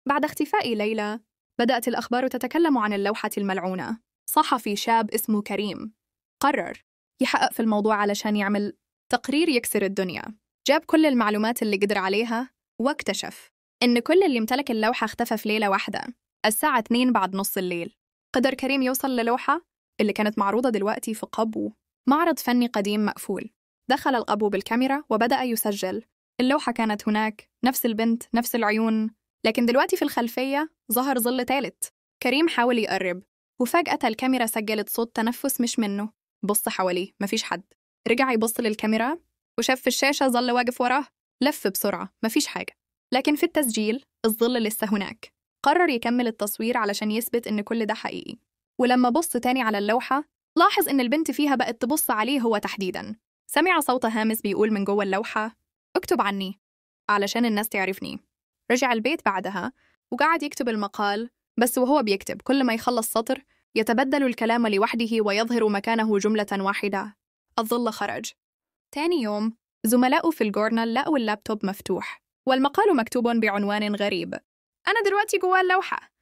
بعد اختفاء ليلى، بدأت الأخبار تتكلم عن اللوحة الملعونة. صحفي شاب اسمه كريم قرر يحقق في الموضوع علشان يعمل تقرير يكسر الدنيا. جاب كل المعلومات اللي قدر عليها واكتشف إن كل اللي امتلك اللوحة اختفى في ليلة واحدة الساعة 2 بعد نص الليل. قدر كريم يوصل للوحة اللي كانت معروضة دلوقتي في قبو، معرض فني قديم مقفول. دخل القبو بالكاميرا وبدأ يسجل. اللوحة كانت هناك، نفس البنت، نفس العيون، لكن دلوقتي في الخلفية ظهر ظل ثالث. كريم حاول يقرب، وفجأة الكاميرا سجلت صوت تنفس مش منه. بص حواليه، مفيش حد. رجع يبص للكاميرا وشاف في الشاشة ظل واقف وراه. لف بسرعة، مفيش حاجة، لكن في التسجيل الظل لسه هناك. قرر يكمل التصوير علشان يثبت إن كل ده حقيقي. ولما بص تاني على اللوحة، لاحظ إن البنت فيها بقت تبص عليه هو تحديداً. سمع صوت هامس بيقول من جوه اللوحة: اكتب عني علشان الناس تعرفني. رجع البيت بعدها وقعد يكتب المقال، بس وهو بيكتب كل ما يخلص سطر يتبدل الكلام لوحده ويظهر مكانه جملة واحدة: الظل خرج. تاني يوم زملائه في الجورنال لقوا اللابتوب مفتوح والمقال مكتوب بعنوان غريب: أنا دلوقتي جوا اللوحة.